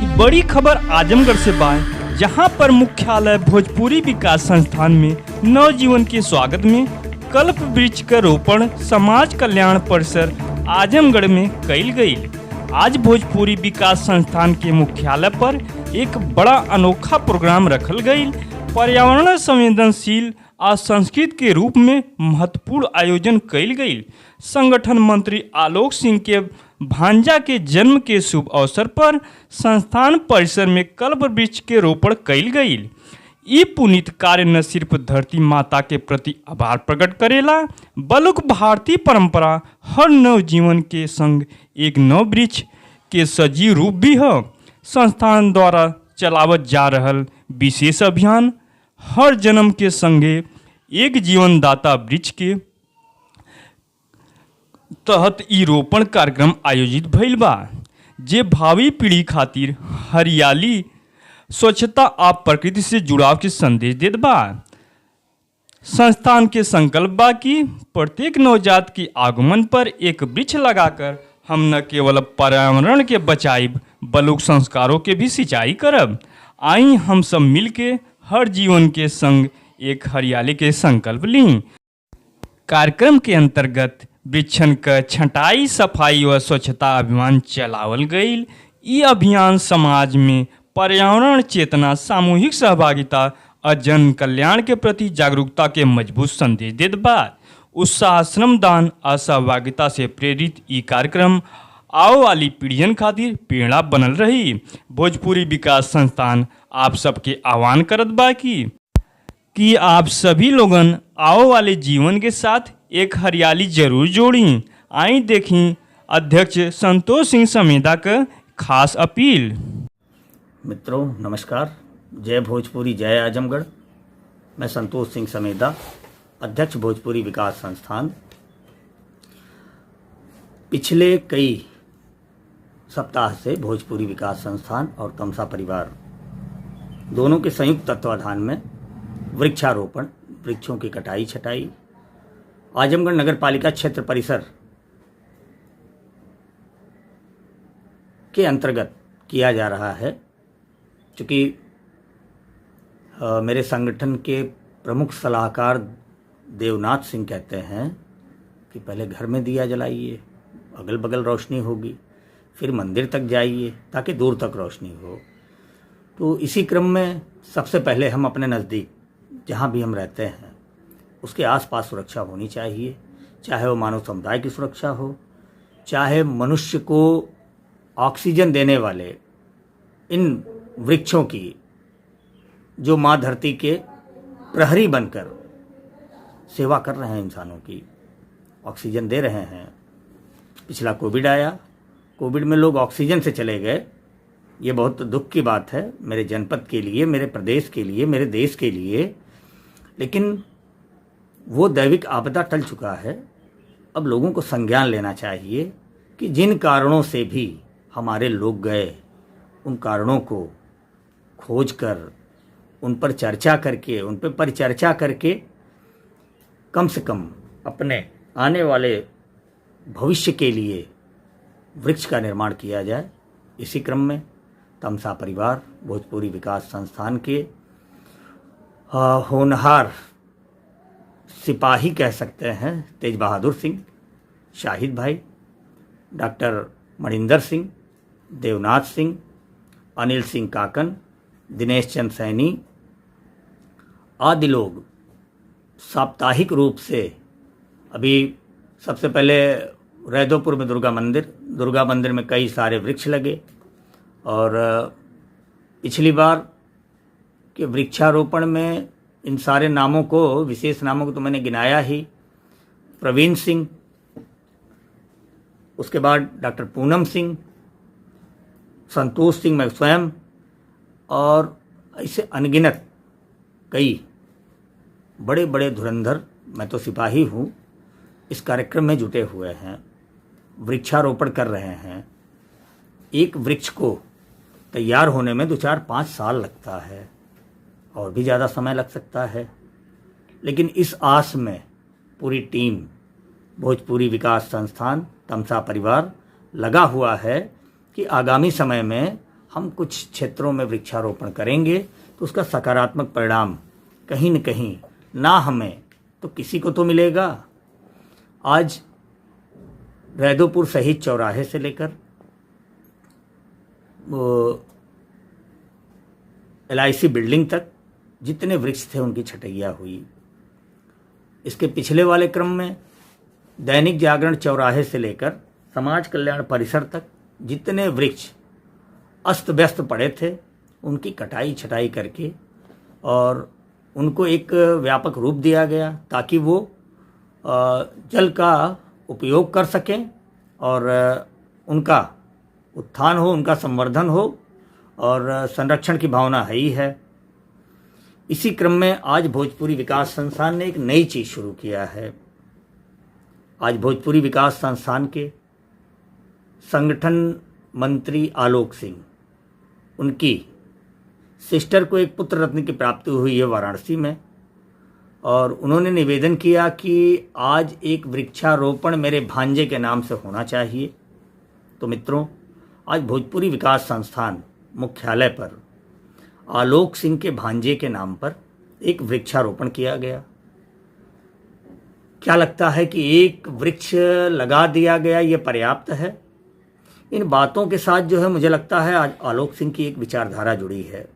बड़ी खबर आजमगढ़ से बा, जहां पर मुख्यालय भोजपुरी विकास संस्थान में नवजीवन के स्वागत में कल्प वृक्ष का रोपण समाज कल्याण परिसर आजमगढ़ में कइल गयी। आज भोजपुरी विकास संस्थान के मुख्यालय पर एक बड़ा अनोखा प्रोग्राम रखल गयी। पर्यावरण संवेदनशील और संस्कृत के रूप में महत्वपूर्ण आयोजन कइल गयी। संगठन मंत्री आलोक सिंह के भांजा के जन्म के शुभ अवसर पर संस्थान परिसर में कल्प वृक्ष के रोपण कइल गयी। ये पुनीत कार्य न सिर्फ धरती माता के प्रति आभार प्रकट करेला, बल्कि भारतीय परंपरा हर नव जीवन के संग एक नव वृक्ष के सजीव रूप भी है। संस्थान द्वारा चलावत जा रहल विशेष अभियान हर जन्म के संगे एक जीवनदाता वृक्ष के तहत ई रोपण कार्यक्रम आयोजित भइल बा, जे भावी पीढ़ी खातिर हरियाली, स्वच्छता और प्रकृति से जुड़ाव के संदेश देत बा। संस्थान के संकल्प बा कि प्रत्येक नवजात के आगमन पर एक वृक्ष लगाकर हम न केवल पर्यावरण के बचाइब बल्कि संस्कारों के भी सिंचाई करब। आई हम सब मिलके हर जीवन के संग एक हरियाली के संकल्प ली। कार्यक्रम के अंतर्गत वृक्षन का छंटाई, सफाई व स्वच्छता अभियान चलावल गई। ये अभियान समाज में पर्यावरण चेतना, सामूहिक सहभागिता और जन कल्याण के प्रति जागरूकता के मजबूत संदेश देत बा। उत्साह, श्रमदान और सहभागिता से प्रेरित ये कार्यक्रम आओ वाली पीढ़ियन खातिर प्रेरणा बनल रही। भोजपुरी विकास संस्थान आप सबके आह्वान करत बा कि आप सभी लोगन आओ वाले जीवन के साथ एक हरियाली जरूर जोड़ी। आई देखी अध्यक्ष संतोष सिंह समेदा का खास अपील। मित्रों नमस्कार, जय भोजपुरी जय आजमगढ़। मैं संतोष सिंह समेदा, अध्यक्ष भोजपुरी विकास संस्थान। पिछले कई सप्ताह से भोजपुरी विकास संस्थान और तमसा परिवार दोनों के संयुक्त तत्वाधान में वृक्षारोपण, वृक्षों की कटाई छटाई आजमगढ़ नगर पालिका क्षेत्र परिसर के अंतर्गत किया जा रहा है। चूँकि मेरे संगठन के प्रमुख सलाहकार देवनाथ सिंह कहते हैं कि पहले घर में दिया जलाइए, अगल बगल रोशनी होगी, फिर मंदिर तक जाइए ताकि दूर तक रोशनी हो। तो इसी क्रम में सबसे पहले हम अपने नज़दीक जहाँ भी हम रहते हैं उसके आसपास सुरक्षा होनी चाहिए, चाहे वो मानव समुदाय की सुरक्षा हो, चाहे मनुष्य को ऑक्सीजन देने वाले इन वृक्षों की जो माँ धरती के प्रहरी बनकर सेवा कर रहे हैं, इंसानों की ऑक्सीजन दे रहे हैं। पिछला कोविड आया, कोविड में लोग ऑक्सीजन से चले गए। ये बहुत दुख की बात है मेरे जनपद के लिए, मेरे प्रदेश के लिए, मेरे देश के लिए। लेकिन वो दैविक आपदा टल चुका है। अब लोगों को संज्ञान लेना चाहिए कि जिन कारणों से भी हमारे लोग गए, उन कारणों को खोज कर, उन पर चर्चा करके, उन पर परिचर्चा करके कम से कम अपने आने वाले भविष्य के लिए वृक्ष का निर्माण किया जाए। इसी क्रम में तमसा परिवार भोजपुरी विकास संस्थान के होनहार सिपाही कह सकते हैं तेज बहादुर सिंह, शाहिद भाई, डॉक्टर मणिंदर सिंह, देवनाथ सिंह, अनिल सिंह काकन, दिनेश चंद सैनी आदि लोग साप्ताहिक रूप से अभी सबसे पहले रैदोपुर में दुर्गा मंदिर में कई सारे वृक्ष लगे। और पिछली बार के वृक्षारोपण में इन सारे नामों को, विशेष नामों को तो मैंने गिनाया ही। प्रवीण सिंह, उसके बाद डॉक्टर पूनम सिंह, संतोष सिंह, मैं स्वयं, और ऐसे अनगिनत कई बड़े बड़े धुरंधर, मैं तो सिपाही हूँ, इस कार्यक्रम में जुटे हुए हैं, वृक्षारोपण कर रहे हैं। एक वृक्ष को तैयार होने में 2-4-5 साल लगता है और भी ज़्यादा समय लग सकता है। लेकिन इस आस में पूरी टीम भोजपुरी विकास संस्थान तमसा परिवार लगा हुआ है कि आगामी समय में हम कुछ क्षेत्रों में वृक्षारोपण करेंगे तो उसका सकारात्मक परिणाम कहीं न कहीं, ना हमें तो किसी को तो मिलेगा। आज रैदोपुर शहीद चौराहे से लेकर LIC बिल्डिंग तक जितने वृक्ष थे उनकी छटैया हुई। इसके पिछले वाले क्रम में दैनिक जागरण चौराहे से लेकर समाज कल्याण परिसर तक जितने वृक्ष अस्त व्यस्त पड़े थे उनकी कटाई छटाई करके और उनको एक व्यापक रूप दिया गया ताकि वो जल का उपयोग कर सकें और उनका उत्थान हो, उनका संवर्धन हो और संरक्षण की भावना है ही है। इसी क्रम में आज भोजपुरी विकास संस्थान ने एक नई चीज़ शुरू किया है। आज भोजपुरी विकास संस्थान के संगठन मंत्री आलोक सिंह, उनकी सिस्टर को एक पुत्र रत्न की प्राप्ति हुई है वाराणसी में, और उन्होंने निवेदन किया कि आज एक वृक्षारोपण मेरे भांजे के नाम से होना चाहिए। तो मित्रों, आज भोजपुरी विकास संस्थान मुख्यालय पर आलोक सिंह के भांजे के नाम पर एक वृक्षारोपण किया गया। क्या लगता है कि एक वृक्ष लगा दिया गया ये पर्याप्त है? इन बातों के साथ जो है मुझे लगता है आज आलोक सिंह की एक विचारधारा जुड़ी है।